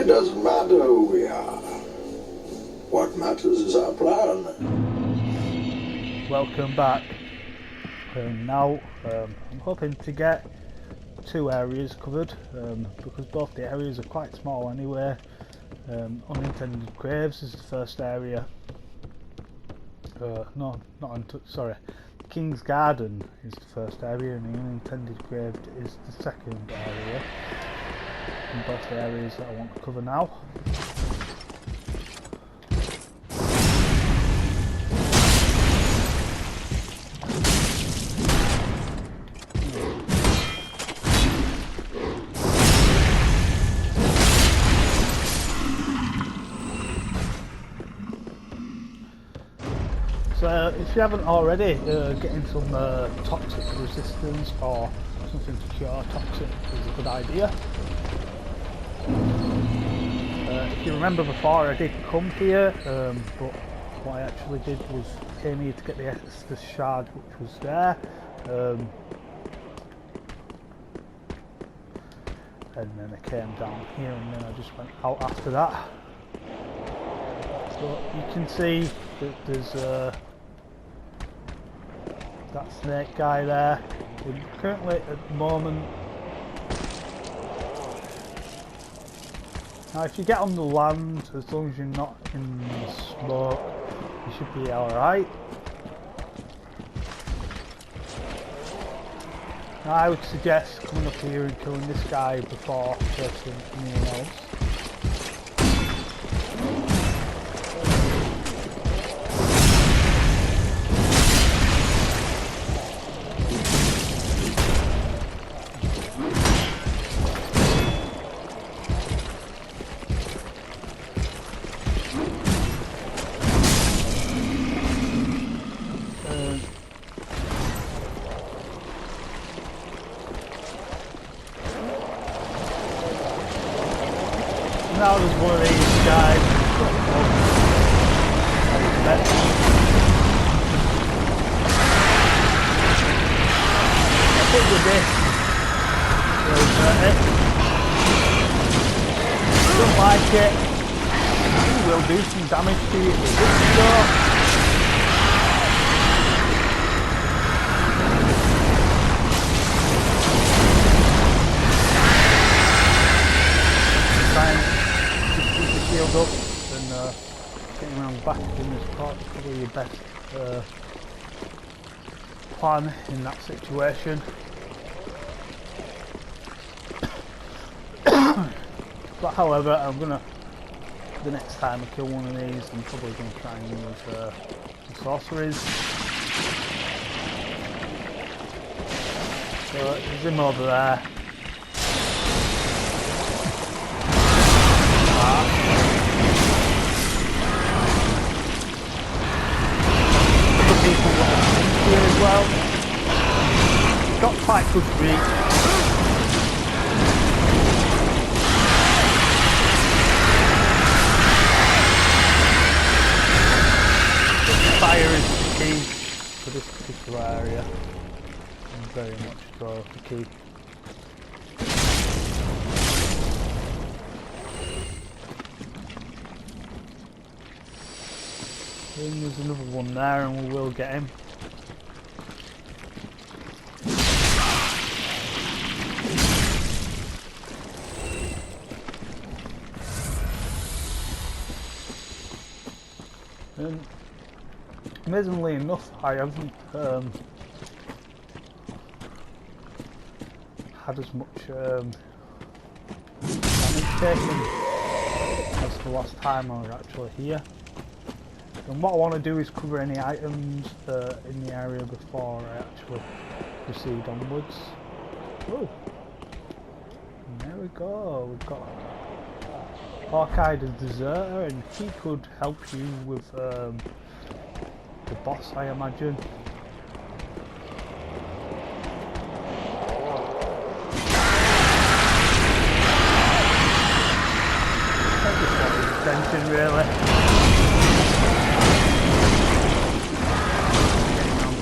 It doesn't matter who we are. What matters is our plan. Welcome back. Now I'm hoping to get 2 areas covered because both the areas are quite small anyway. Unintended Graves is the first area. Sorry. King's Garden is the first area and the Unintended Grave is the second area. And both the areas that I want to cover now. So if you haven't already, getting some toxic resistance or something to cure toxic is a good idea. If you remember before, I did come here, but what I actually did was came here to get the Estus shard which was there, and then I came down here and then I just went out after that. So you can see that there's that snake guy there. We're currently at the moment. Now if you get on the land, as long as you're not in the smoke, you should be alright. Now I would suggest coming up here and killing this guy before facing anyone else. Now there's one of these guys. I think with this, if you don't like it, you will do some damage to it with this stuff. Shield up and getting around the back in this part is probably your best plan in that situation. But however, I'm gonna, the next time I kill one of these, I'm probably gonna try and use the sorceries. So there's him over there. People here as well. Got quite good reach. Fire is the key for this particular area. And very much so the key. And there's another one there and we will get him. And amazingly enough, I haven't had as much damage taken as the last time I was actually here. And what I want to do is cover any items in the area before I actually proceed onwards. Oh, and there we go. We've got Hawkeye the Deserter, and he could help you with the boss, I imagine. I just want his attention, really.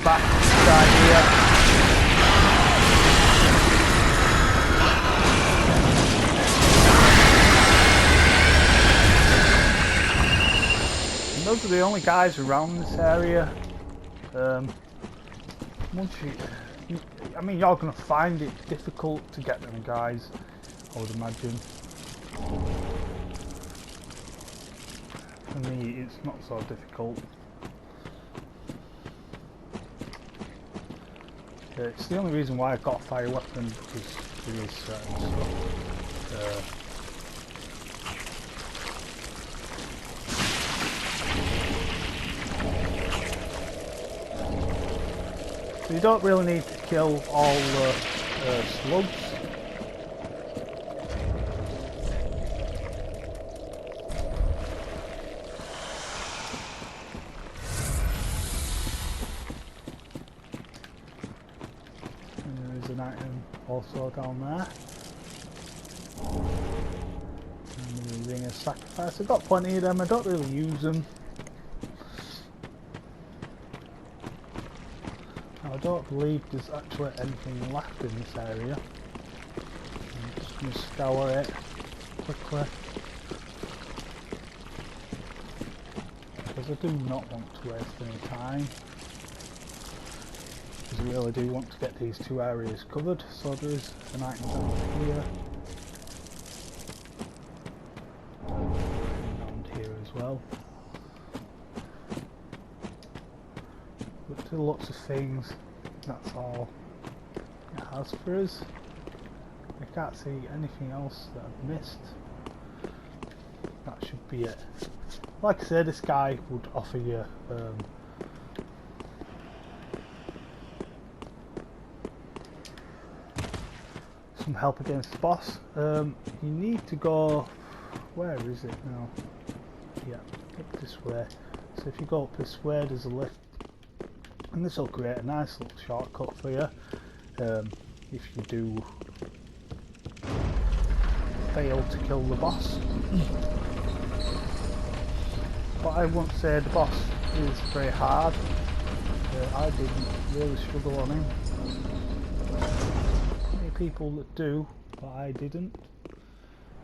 Back side here. those are the only guys around this area. Once I mean, you're gonna find it difficult to get them guys, I would imagine. For me, it's not so difficult. It's the only reason why I've got a fire weapon, because there is certain stuff. So you don't really need to kill all the slugs. An item also down there. And the ring of sacrifice. I've got plenty of them, I don't really use them. Now, I don't believe there's actually anything left in this area. I'm just going to scour it quickly. Because I do not want to waste any time. I really do want to get these two areas covered, so there is an item down here and around here as well. But there are lots of things, that's all it has for us. I can't see anything else that I've missed. That should be it. Like I said, this guy would offer you some help against the boss. You need to go, where is it now? Yeah, up this way. So if you go up this way, there's a lift, and this will create a nice little shortcut for you if you do fail to kill the boss. But I won't say the boss is very hard. I didn't really struggle on him. People that do, but I didn't.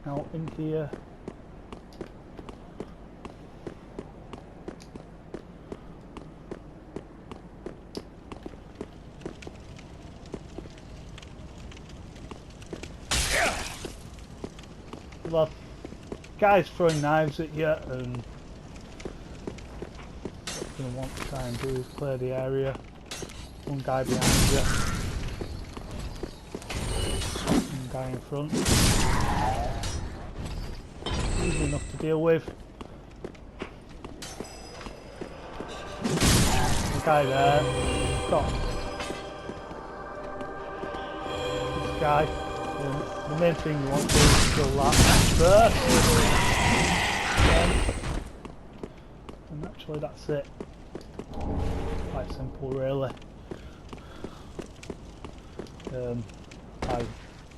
Now in here, well, guys throwing knives at you, and what you're going to want to try and do is clear the area. One guy behind you. Guy in front. Easy enough to deal with. The guy there. Got this guy. The main thing you want to do is kill that first. And actually that's it. Quite simple really. I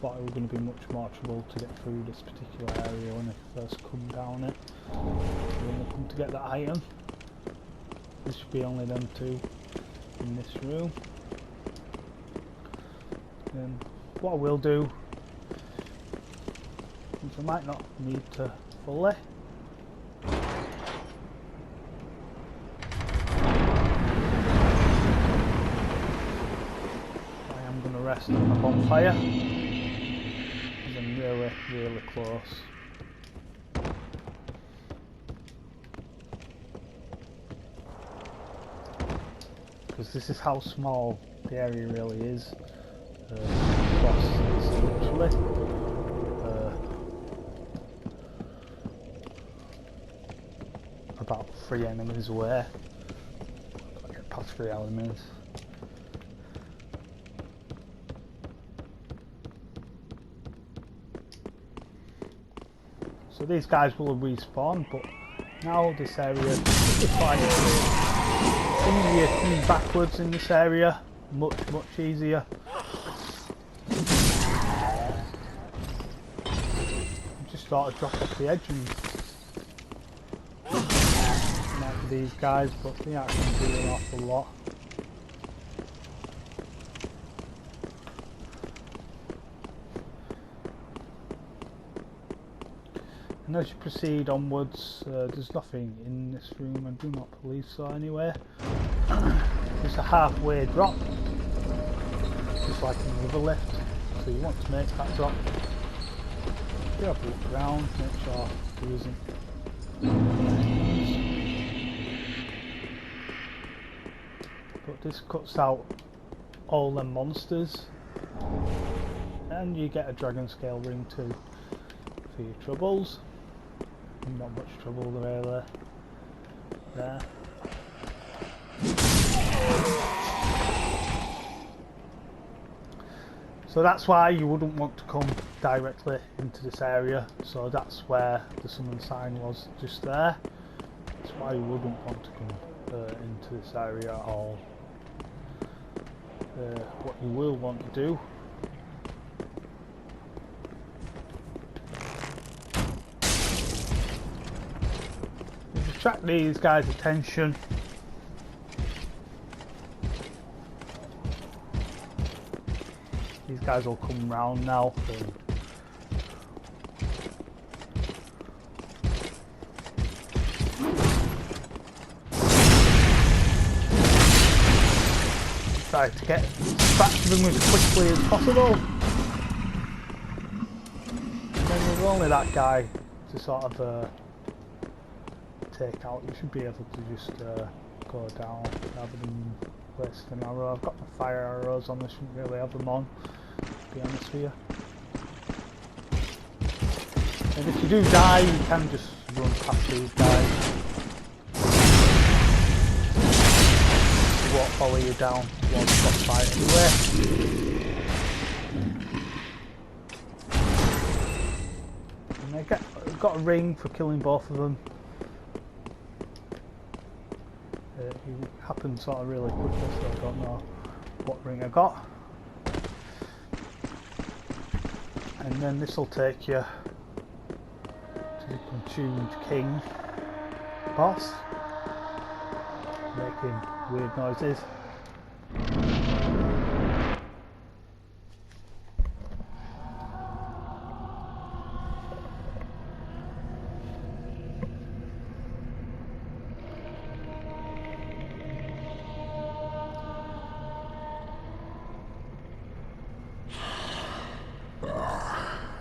thought it was going to be much more trouble to get through this particular area when I first come down it. So when I come to get that item, there should be only them two in this room. And what I will do is I might not need to fully. I am going to rest on the bonfire. I'm really close. Because this is how small the area really is. The boss is literally about 3 enemies away. I get past 3 enemies. So these guys will respawn, but now this area is quite easier. Coming backwards in this area, much easier. I just thought I'd drop off the edge and come out to these guys, but they aren't going to do an awful lot. And as you proceed onwards, there's nothing in this room, I do not believe so anyway. It's a halfway drop, just like in the other lift, so you want to make that drop. You have a look around, make sure there isn't any. But this cuts out all them monsters, and you get a dragon scale ring too for your troubles. Not much trouble really there. So that's why you wouldn't want to come directly into this area. So that's where the summon sign was, just there. That's why you wouldn't want to come into this area at all. What you will want to do is attract these guys' attention. These guys will come round now. Try to get back to them as quickly as possible. And then there's only that guy to sort of take out. You should be able to just go down rather than waste an arrow. I've got my fire arrows on, I shouldn't really have them on, to be honest with you. And if you do die, you can just run past these guys. They won't follow you down towards the boss fight anyway. And I got a ring for killing both of them. It happened sort of really quickly, so I don't know what ring I got. And then this will take you to the Consumed King boss, making weird noises.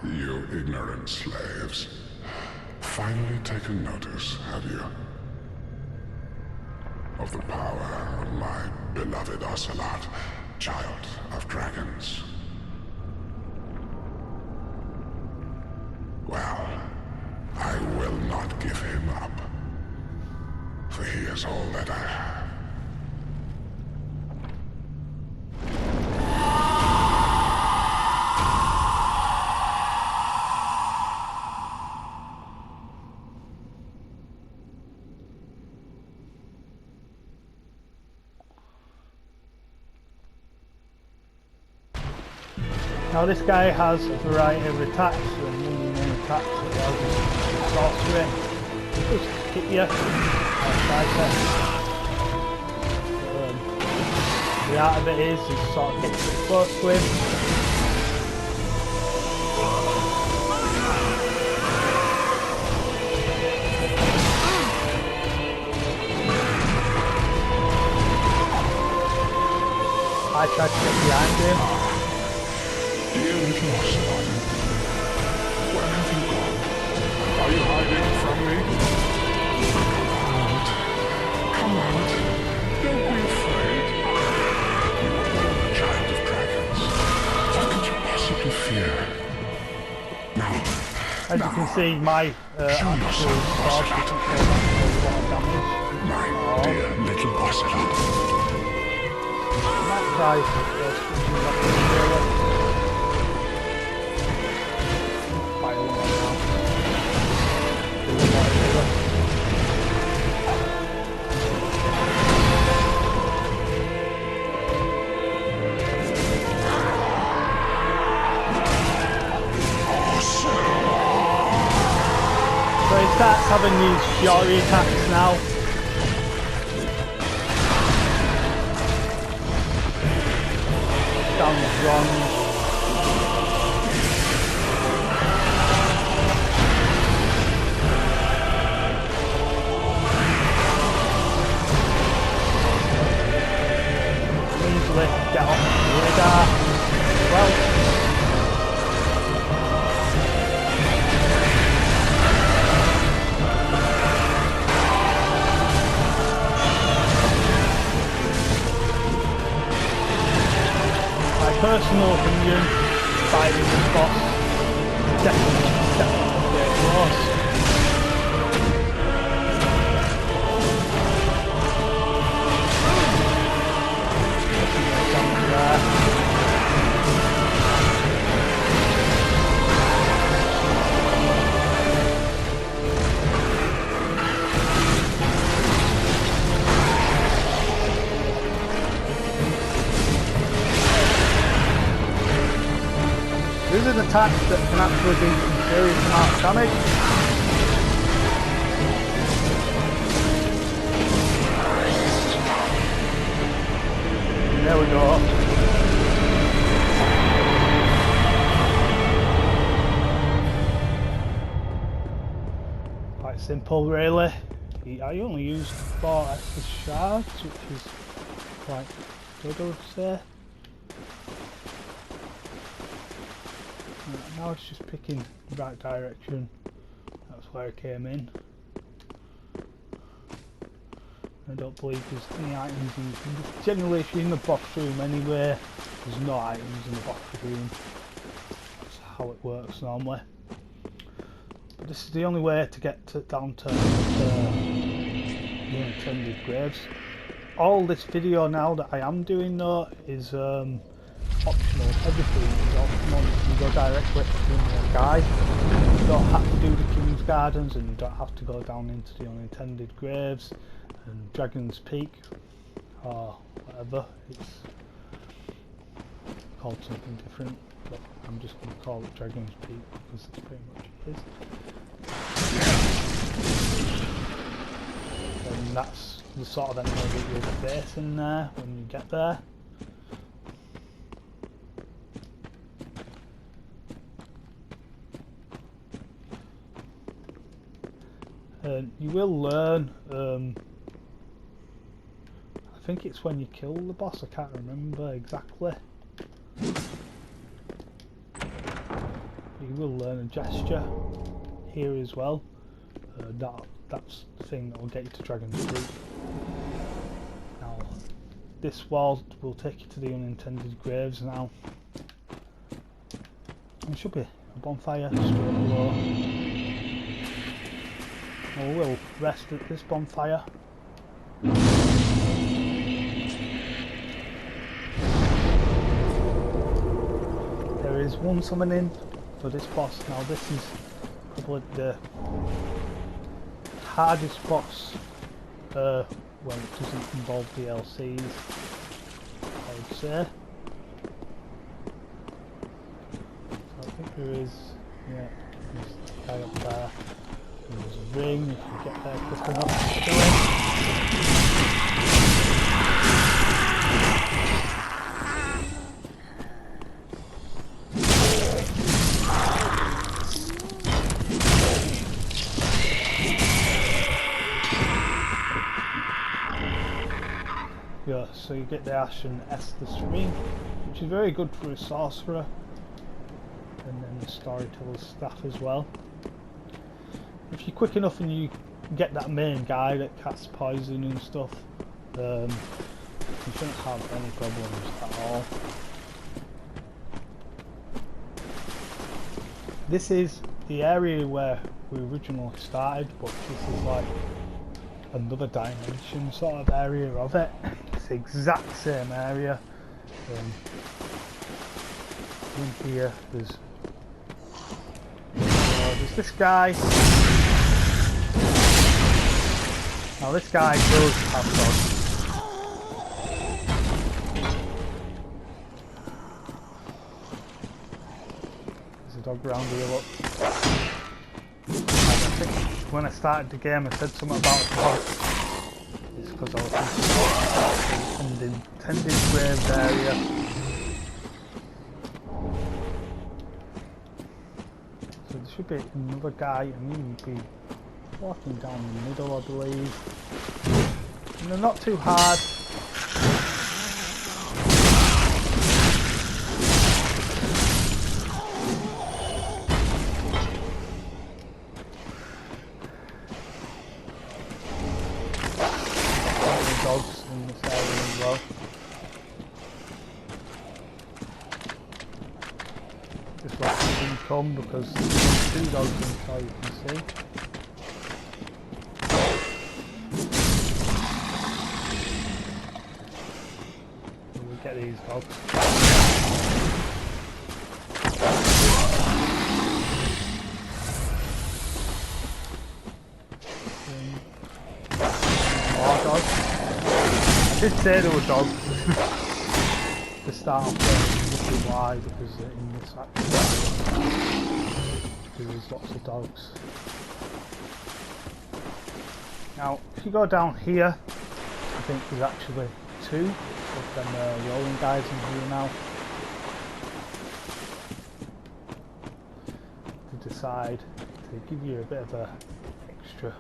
You ignorant slaves. Finally taken notice, have you? Of the power of my beloved Ocelot, child of dragons. Well, I will not give him up. For he is all that I have. Now this guy has a variety of attacks, and one of the main attacks that he has is sorcery. He just hit you outside there. The art of it is he sort of gets it close to him. I tried to get behind him. Dear little Ocelot, where have you gone? Are you hiding from me? Come out. Don't be afraid. You are born a child of dragons. What could you possibly fear? Now, as you can see, my actual sword doesn't take a lot of damage. My dear little Ocelot. I might try switching back to the zero. So he starts having these fury attacks now. Down the bronze. personal opinion, fighting this boss definitely get close. These are the attacks that can actually do some serious amount of damage. And there we go. Quite simple really. I only used 4 extra shards, which is quite good I would say. Now it's just picking the right direction. That's where I came in. I don't believe there's any items in. Generally, if you're in the boss room anyway, there's no items in the boss room. That's how it works normally. But this is the only way to get down to the Unintended Graves. All this video now that I am doing though is optional. Everything is optional. You can go directly to the guide. You don't have to do the King's Gardens, and you don't have to go down into the Unintended Graves and Dragon's Peak or whatever. It's called something different, but I'm just going to call it Dragon's Peak because that's pretty much it is. And that's the sort of enemy that you'll face in there when you get there. You will learn, I think it's when you kill the boss, I can't remember exactly. You will learn a gesture here as well. That's the thing that will get you to Dragon's Peak. Now, this wall will take you to the Unintended Graves now. There should be a bonfire straight below. We will rest at this bonfire. There is one summoning for this boss. Now this is probably the hardest boss when it doesn't involve DLCs, I would say. So I think there is, yeah, this guy up there. There's a ring, if you get there quick enough to do it. Yeah, so you get the Ashen Estus ring, which is very good for a sorcerer, and then the Storyteller's staff as well. If you're quick enough and you get that main guy that casts poison and stuff, you shouldn't have any problems at all. This is the area where we originally started, but this is like another dimension sort of area of it. It's the exact same area. In here there's this guy. Now this guy does have dogs. There's a dog around here, look. And I think when I started the game I said something about a dog. It's because I was thinking about the Unintended Graves area. So there should be another guy, and he would be walking down the middle, I believe. And they're not too hard. Dogs in this area as well. come because there's 2 dogs inside, you can see. We'll get these dogs. More dogs. I did say there were dogs to start off with. Why? Because in this action there's lots of dogs. Now if you go down here, I think there's actually 2 of them rolling guys in here now. To decide to give you a bit of a extra.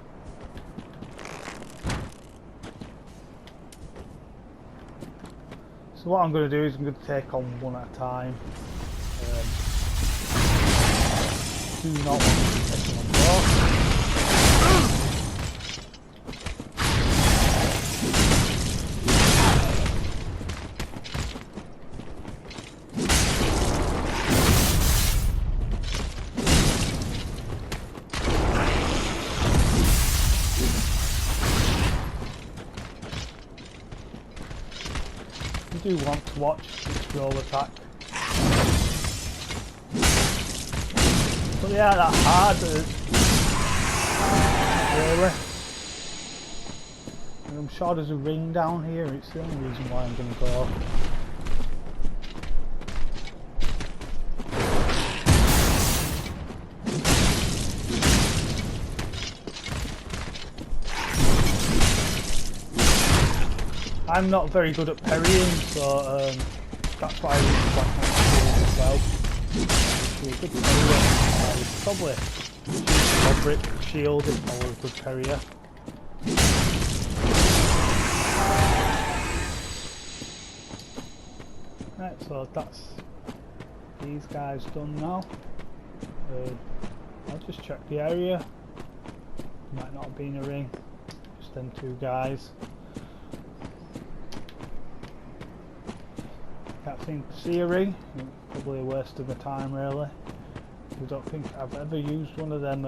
So what I'm going to do is I'm going to take on one at a time. Do not want to be taking on both. You do want to watch each roll attack. But yeah, that hard really. And I'm sure there's a ring down here, it's the only reason why I'm going to go. I'm not very good at parrying, so that's why I use the black knight as well. Actually, a good parrier. I would probably fabric shield if I were a good parrier. Right, so that's these guys done now. I'll just check the area. Might not have been a ring. Just them 2 guys. Can't seem to see a ring, probably a waste of my time really. I don't think I've ever used one of them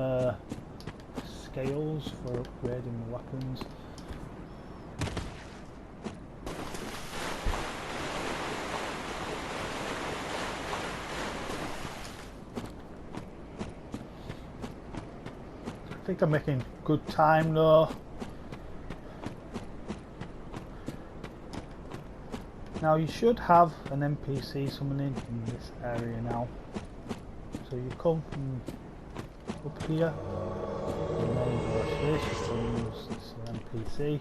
scales for upgrading the weapons. I think I'm making good time though. Now you should have an NPC summoning in this area now. So you come from up here, and then you go to this, you can use this NPC.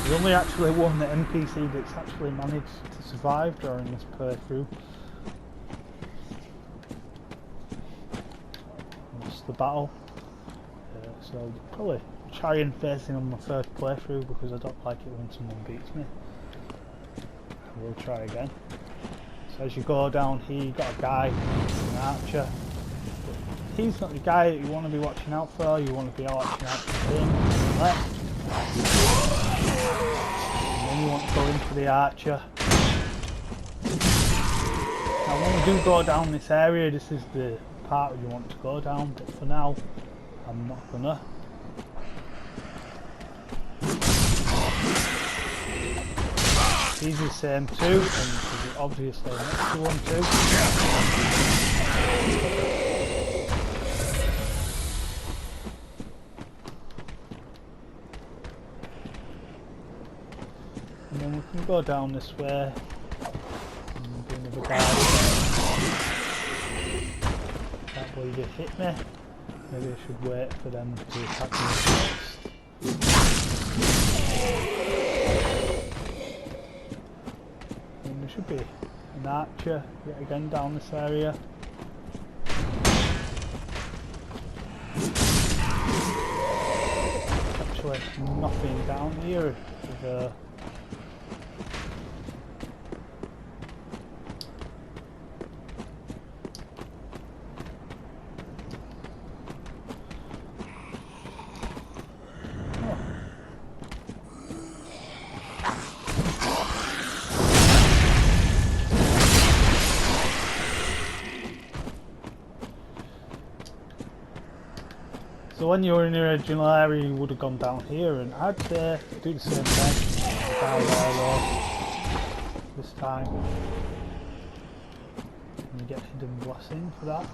There's only actually one NPC that's actually managed to survive during this playthrough. Lost the battle. So probably try and face him on my first playthrough because I don't like it when someone beats me. I will try again. So as you go down here, you've got a guy, an archer. But he's not the guy that you want to be watching out for. You want to be watching out for him. Left. And then you want to go into the archer. Now when we do go down this area, this is the part you want to go down, but for now I'm not gonna. These are the same too, and there's obviously an extra one too. And then we can go down this way and do another guard. Can't believe it hit me. Maybe I should wait for them to attack me first. And there should be an archer yet again down this area. actually nothing down here. So when you were in the original area, you would have gone down here, and I'd say do the same thing. Down there though, this time. And you get hidden blessing for that.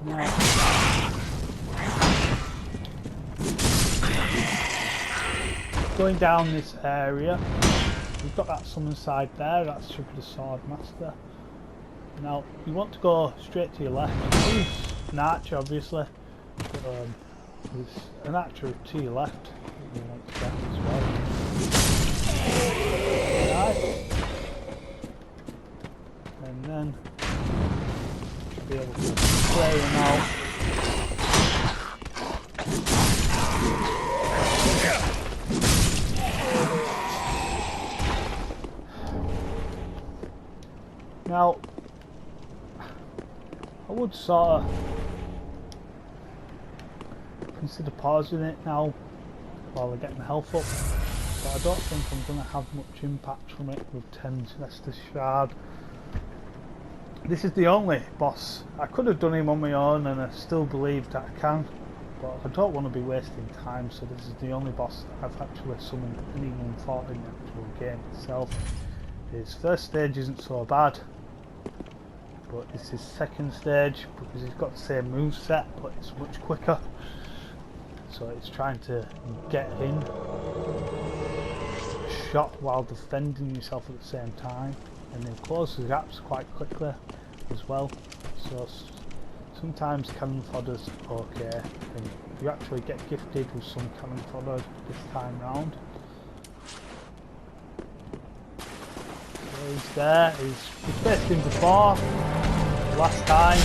Now, going down this area, we've got that summon side there. That's Ship of the Sword Master. Now you want to go straight to your left. There's an archer, obviously. There's an archer to your left that you want to get as well. Right. And then you should be able to play him out. Now I would sort of consider pausing it now while they're getting the health up, but I don't think I'm going to have much impact from it with 10 Estus Shard. This is the only boss. I could have done him on my own and I still believe that I can, but I don't want to be wasting time, so this is the only boss that I've actually summoned anyone fought in the actual game itself. His first stage isn't so bad, but it's his second stage because he's got the same move set, but it's much quicker. So it's trying to get in a shot while defending yourself at the same time, and then close the gaps quite quickly as well. So sometimes cannon fodder's okay, and you actually get gifted with some cannon fodder this time round. So he's there, he's faced him before, last time.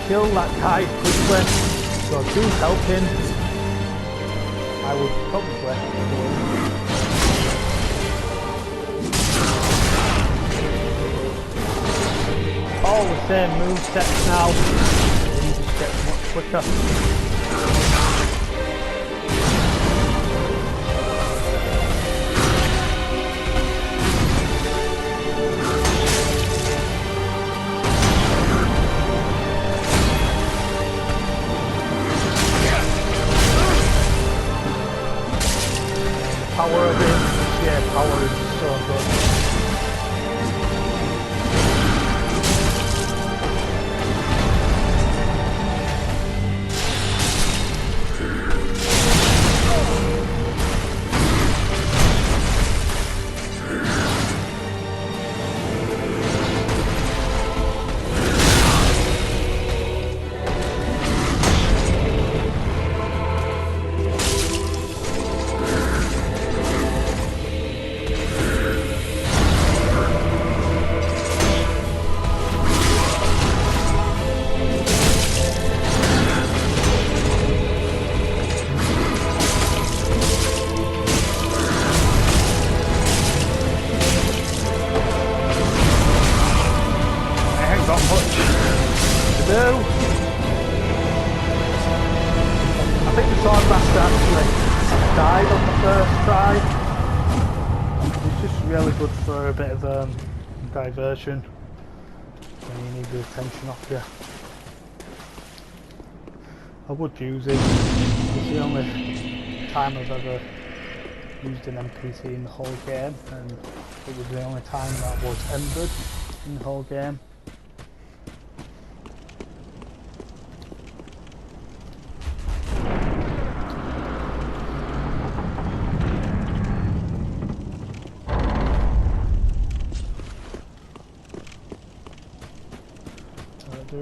Kill that guy quickly, so do help him. I would probably all the same movesets now, and you just get much quicker. Power of it, yeah, power is so good. Died on the first try. It's just really good for a bit of diversion when you need the attention off you. I would use it. It's the only time I've ever used an NPC in the whole game, and it was the only time that was ended in the whole game.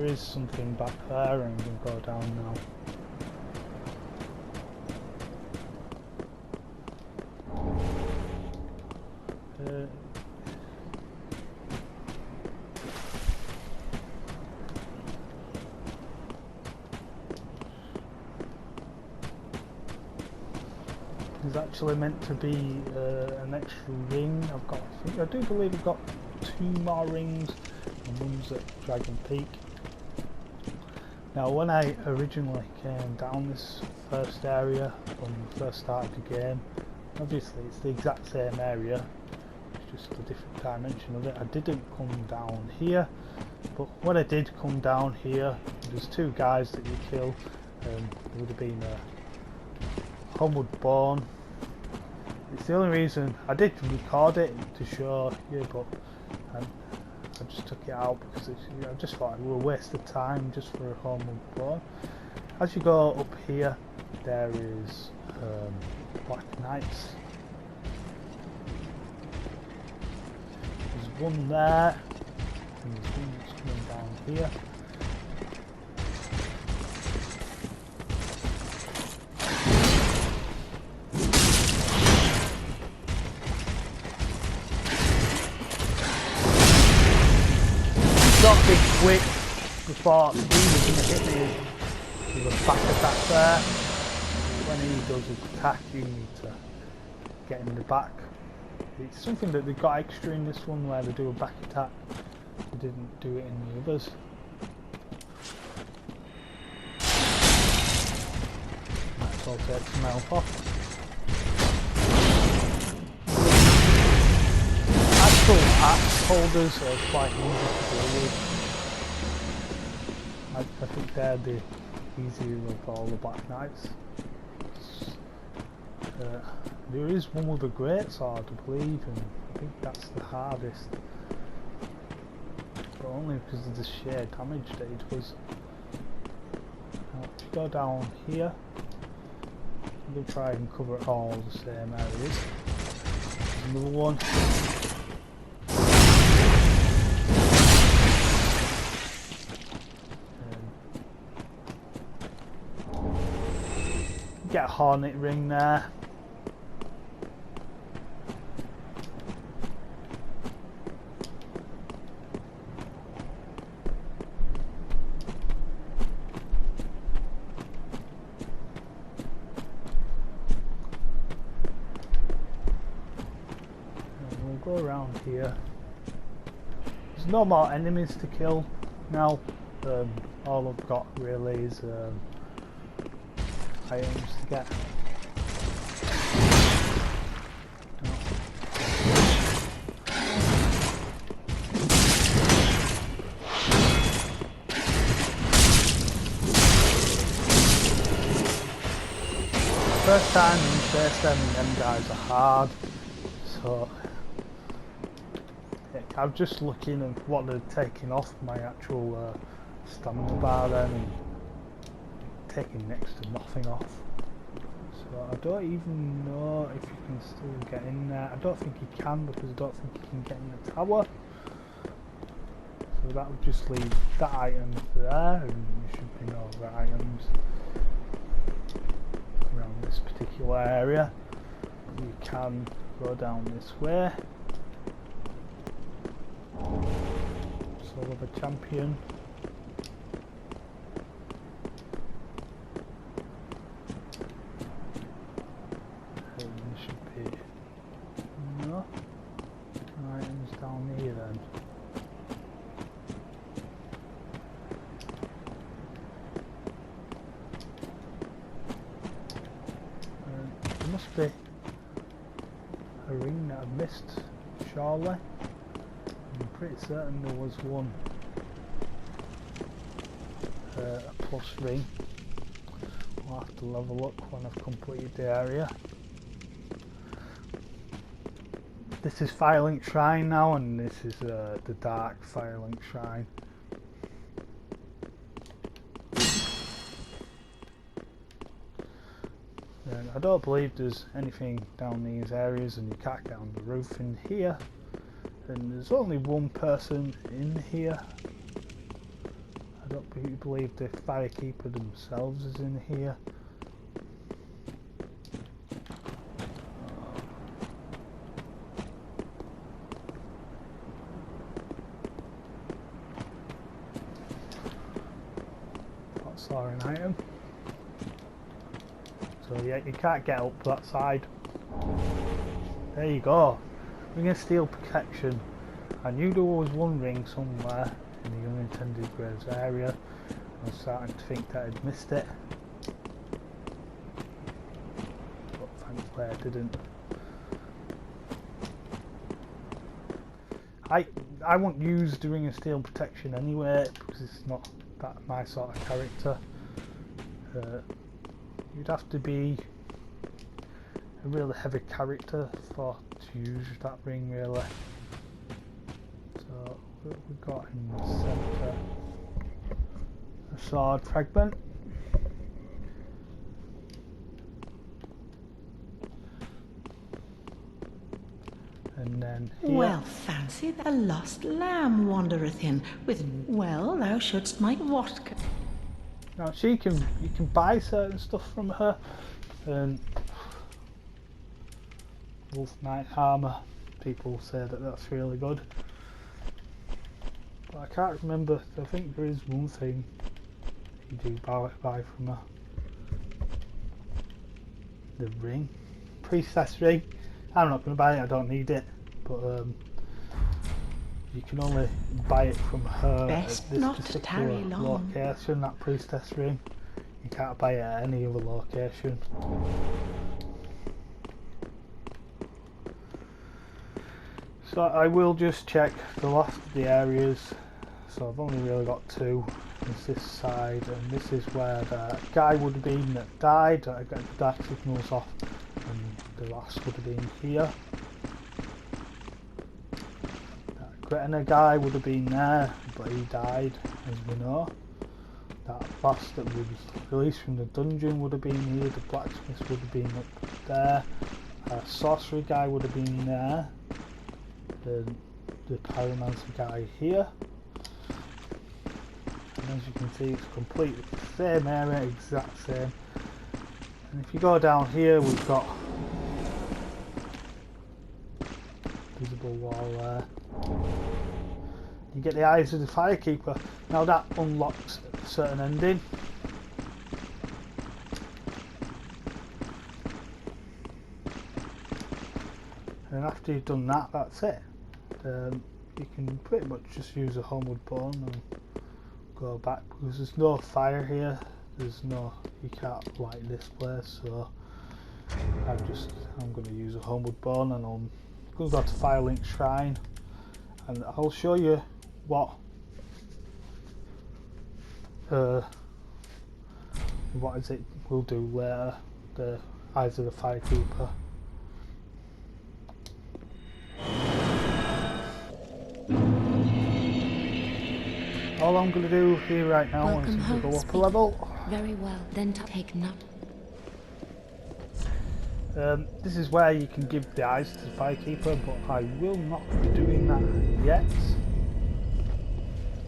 there is something back there, and I'm going to go down now. There's actually meant to be an extra ring. I do believe I've got 2 more rings, and one's at Dragon Peak. Now, when I originally came down this first area when we first started the game, obviously it's the exact same area, it's just a different dimension of it. I didn't come down here, but when I did come down here, there's 2 guys that you kill. There would have been a Homeward Born. It's the only reason I did record it to show you, but I just took it out because I just thought it was a waste of time just for a Homeward Born. As you go up here, there is Black Knights. There's one there, and there's one that's coming down here. Got big quick before he was going to hit me with a back attack there. When he does his attack, you need to get him in the back. It's something that they got extra in this one where they do a back attack. They didn't do it in the others. Might as well take some health off. Actual axe holders are quite easy to deal with. I think they're the easier of all the Black Knights. There is one with a great sword, I believe, and I think that's the hardest. But only because of the sheer damage that it does. Now, if you go down here, we'll try and cover all the same areas. There's another one. Get a Hornet ring there. And we'll go around here. There's no more enemies to kill now. All I've got really is items to get. First time you face them guys are hard, so I'm just looking at what they're taking off my actual stamina bar then, and taking next to nothing off. So I don't even know if you can still get in there. I don't think you can, because I don't think you can get in the tower. So that would just leave that item there, and there should be no other items around this particular area. But you can go down this way. Soul of a Champion. Must be a ring that I've missed, surely. I'm pretty certain there was one, a plus ring. I'll have to level up when I've completed the area. This is Firelink Shrine now, and this is the Dark Firelink Shrine. I don't believe there's anything down these areas, and you can't get on the roof in here, and there's only one person in here. I I don't believe the Firekeeper themselves is in here. Saw an item. So yeah, you can't get up that side. There you go. Ring of Steel protection. I knew there was one ring somewhere in the unintended graves area. I was starting to think that I'd missed it. But thankfully I didn't. I won't use the Ring of Steel protection anyway because it's not that my sort of character. You'd have to be a really heavy character to use that ring really. So what we got in the centre? A sword fragment. And then here. Well, fancy that a lost lamb wandereth in with, well, thou shouldst my vodka. Now you can buy certain stuff from her, and Wolf Knight armour, people say that that's really good. But I can't remember, I think there is one thing you do buy from her. The ring. Priestess ring. I'm not going to buy it, I don't need it, but you can only buy it from her Best at this not to particular tarry long. location, that priestess ring. You can't buy it at any other location. So I will just check the last of the areas. So I've only really got two. It's this side, and this is where the guy would have been that died. I got the dark signals off, and the last would have been here. Gretna guy would have been there, but he died, as we know. That last that was released from the dungeon would have been here. The blacksmith would have been up there. Sorcery guy would have been there. The pyromancer guy here. And as you can see, it's completely the same area, exact same. And if you go down here, we've got visible wall there. You get the eyes of the Firekeeper. Now that unlocks a certain ending. And after you've done that, that's it. You can pretty much just use a homeward bone and go back, because there's no fire here. You can't light this place, so I'm going to use a homeward bone, and I'm going to go to Firelink Shrine, and I'll show you what is it we'll do later. The eyes of the Firekeeper. All I'm going to do here right now is to go up a level. Very well, then take note. This is where you can give the eyes to the Firekeeper, but I will not be doing that yet.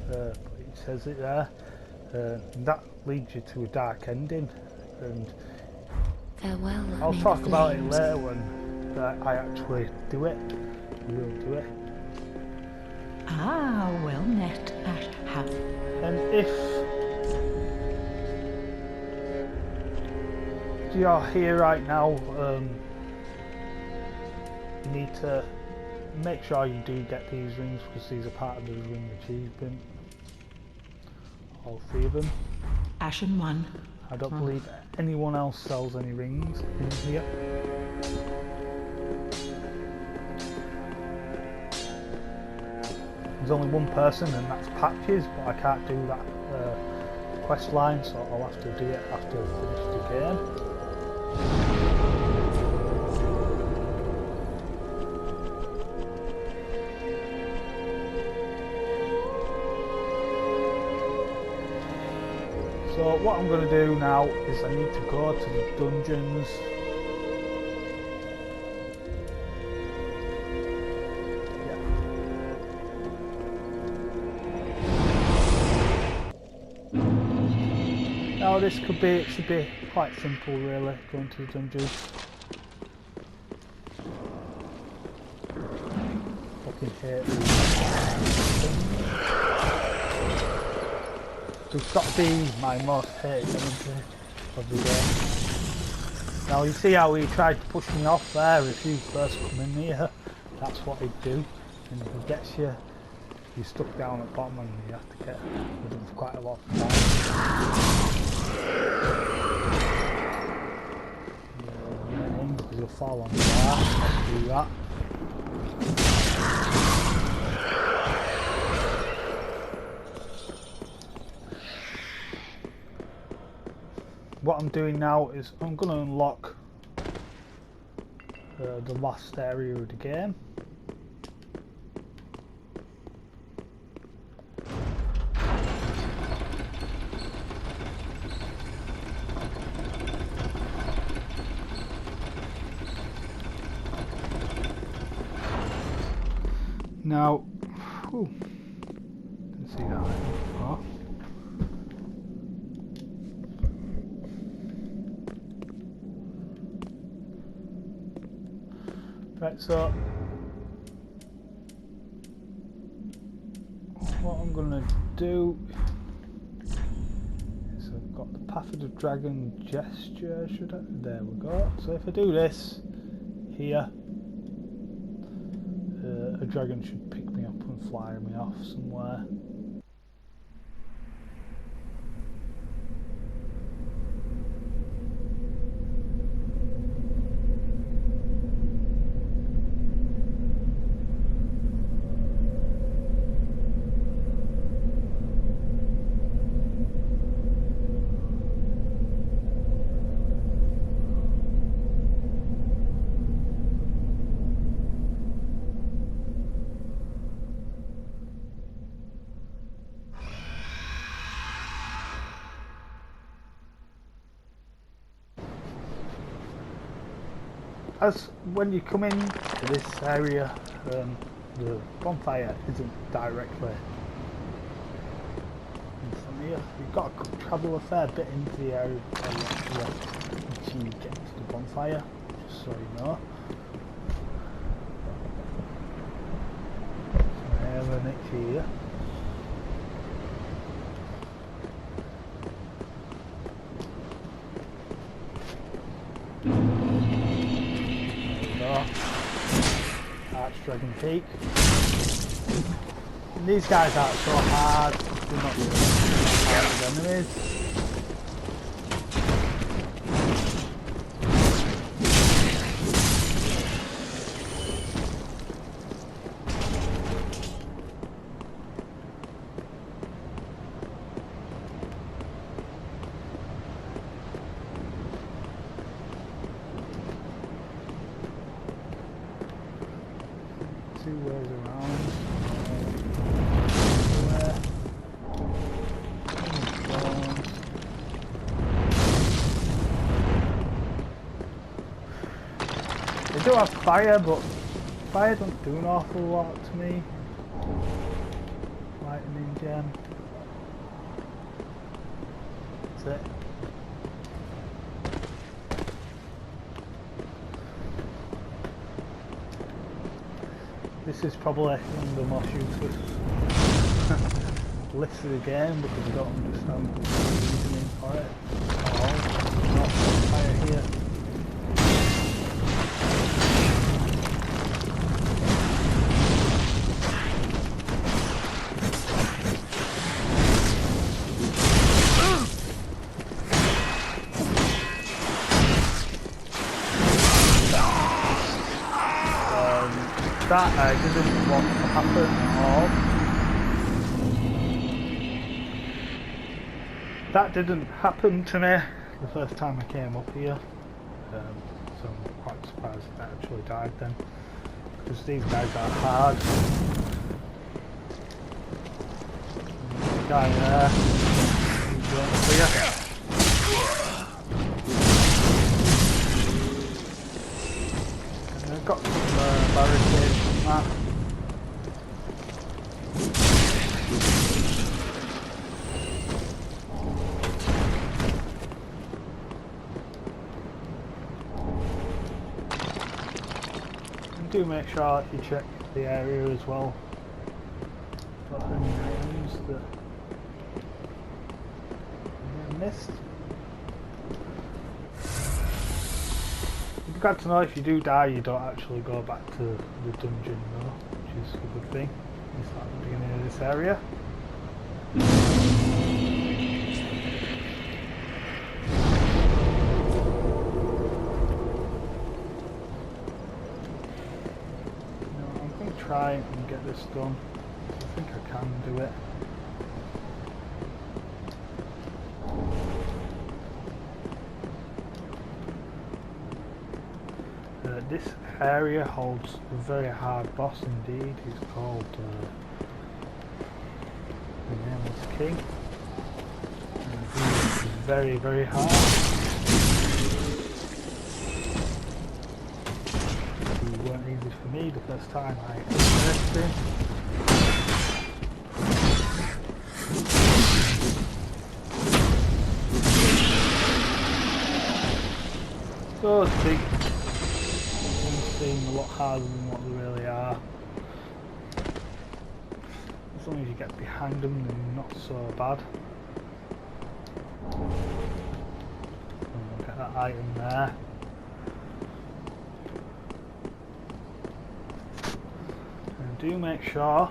But it says it there. That leads you to a dark ending, and Farewell. I'll remain talk about it flames. later when I actually do it. I will do it. Ah, well met, Ash. Have. And if you're here right now, you need to make sure you do get these rings, because these are part of the ring achievement. All three of them. Ashen one. I don't believe anyone else sells any rings in here. There's only one person, and that's Patches, but I can't do that quest line, so I'll have to do it after I've finished the game. So what I'm going to do now is I need to go to the dungeons. No, this could be, it should be quite simple really, going to the dungeon. Fucking hate these. It's got to be my most hated enemy of the game. Now you see how he tried to push me off there if you first come in here. That's what he'd do. And if he gets you, you're stuck down at the bottom and you have to get rid of quite a lot of time. Because you'll fall on that. Do that. What I'm doing now is I'm going to unlock the last area of the game. Now, whew, didn't see that before. Right, so what I'm gonna do is I've got the Path of the Dragon gesture, should I? There we go. So if I do this here, a dragon should pick me up and fly me off somewhere. As when you come in to this area, the bonfire isn't directly in front of you. You've got to travel a fair bit into the area until you get to the bonfire, just so you know. So I have an itch here. Archdragon Peak. And these guys aren't so hard, they're not really hard as enemies. Two ways around. They do have fire, but fire don't do an awful lot to me. Lightning gem. That's it. This is probably one of the most useless lists of the game because I don't understand the reasoning for it at all. There's not fire here. That I didn't want to happen at all. That didn't happen to me the first time I came up here, so I'm quite surprised that I actually died then, because these guys are hard. And the guy there, he's going up here. Got some barricades from that. do make sure you check the area as well for any items that you missed. It'd be glad to know if you do die you don't actually go back to the dungeon though, which is a good thing. It's at the beginning of this area. Try and get this done. I think I can do it. This area holds a very hard boss indeed. He's called the Nameless King. And he is very, very hard. Weren't easy for me the first time I experienced him. Those big things seem a lot harder than what they really are. As long as you get behind them, they're not so bad. Get that item there. Do make sure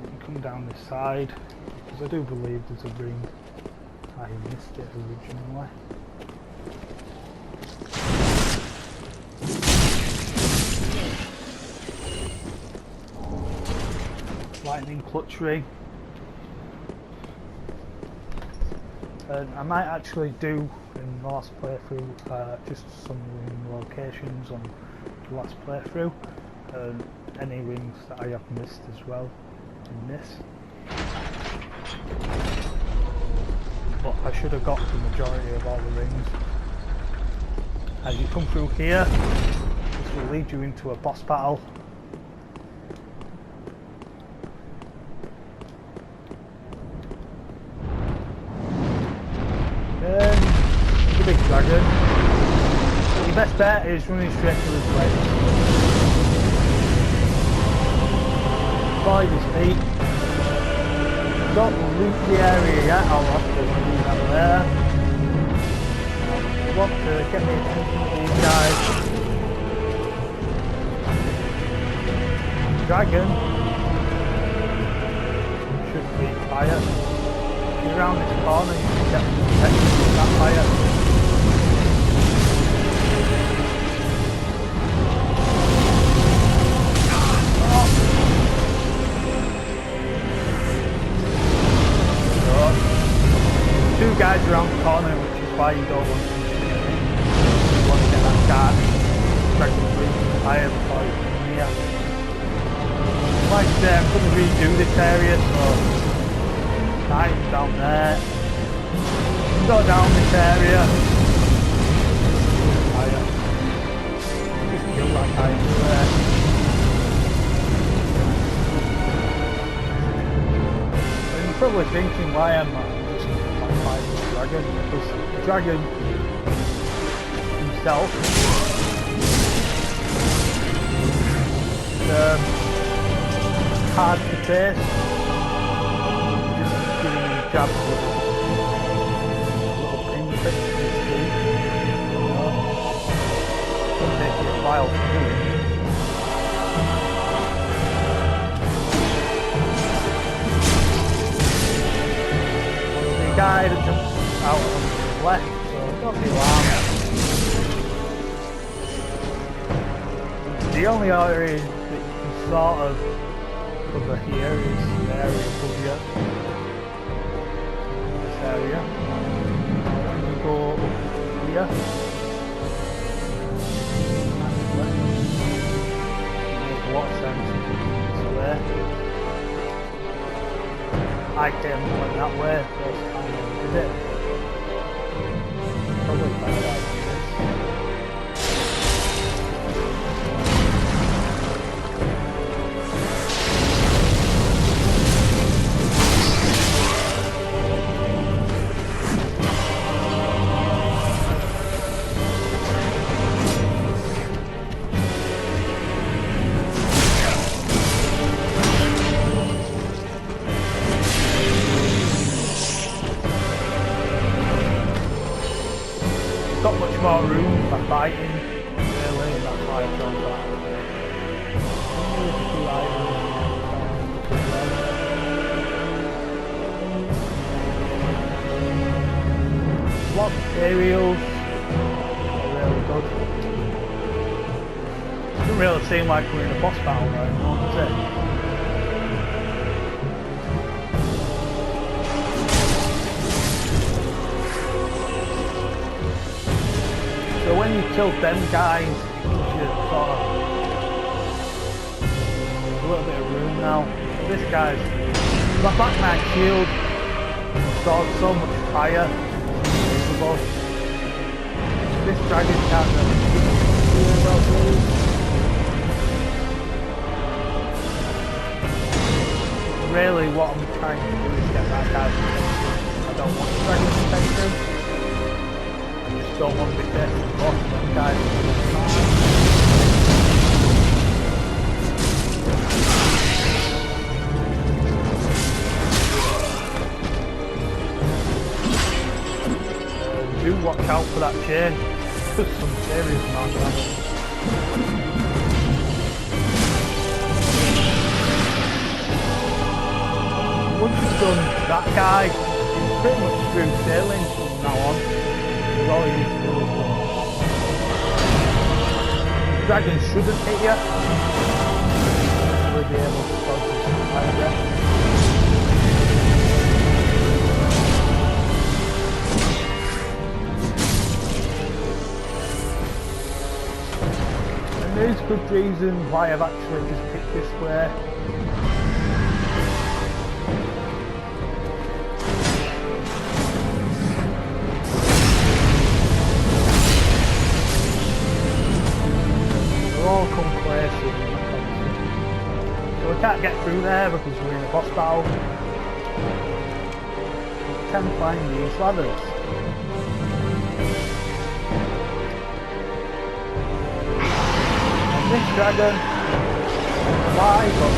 you come down this side, because I do believe there's a ring. I missed it originally. Lightning clutch ring. And I might actually do in the last playthrough just some locations on the last playthrough, any rings that I have missed as well in this, but I should have got the majority of all the rings. As you come through here, this will lead you into a boss battle. The big dragon. Your best bet is running straight to his leg. Avoid his feet. Don't loot the area yet, I'll have to do that there. I want to get the attention of these guys. Dragon should be fire. If you're around this corner you should get the attention of that fire. Two guys around the corner, which is why you don't want to shoot him. You want to get that dark dragon breathing fire before you come here. Like I say, I'm going to redo this area, so item's down there. Go down this area. Fire. Just kill that guy there. And you're probably thinking why I'm fighting the dragon, because the dragon himself is hard to face. Just giving him jabs with little pinpricks in his teeth. It'll take you a while to do it. Guy that jumps out on the left, so don't be alarmed. The only area that you can sort of cover here is the area above you. This area. When you go up here, it makes a lot of sense this way. I came went that way first time I did it. Probably better than this. much more room for fighting, really, and that's why I chose that. There's a few items as well. What materials are really good. Doesn't really seem like we're in a boss battle right now, does it? So when you kill them guys, it gives you sort of a little bit of room now. This guy's my Black Knight shield absorbs so much fire, it's unbelievable. This dragon can't really do about these. Really what I'm trying to do is get that guy's attention. I don't want the dragon's attention. Don't want to be facing the boss of them guys. Do watch out for that chain. There's some serious amount of damage. Once you've done that guy, it's pretty much smooth sailing from now on. All you need to do is the dragon shouldn't hit you. You'll be able to focus like that. And there's good reason why I've actually just picked this way. All come clear soon. So we can't get through there because we're in a boss battle. We can find these ladders. And this dragon fly, but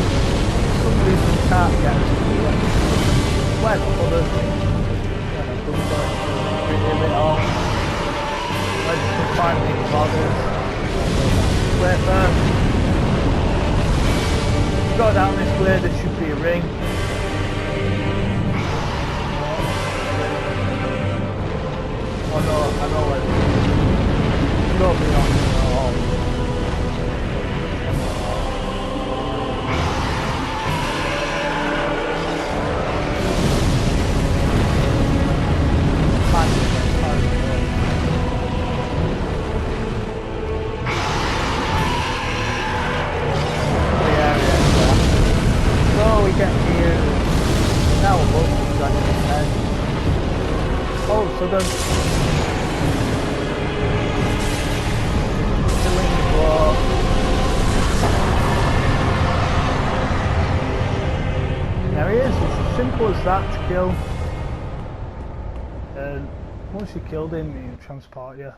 for some reason can't get to it. Where's the others? Let's just find these ladders. Way first. Go down this way, there should be a ring. Oh no, I know where it is. Go beyond the hall. So then, there he is. It's as simple as that to kill. And once you killed him, he'll transport you.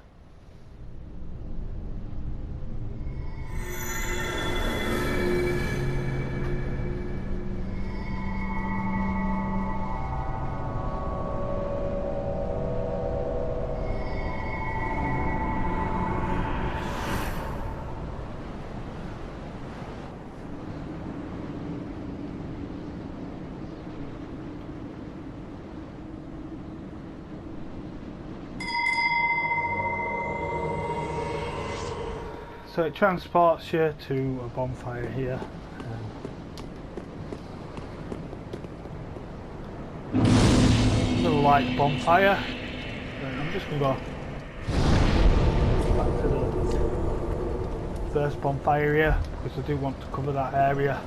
So it transports you to a bonfire here. Little light bonfire. And I'm just going to go back to the first bonfire here because I do want to cover that area.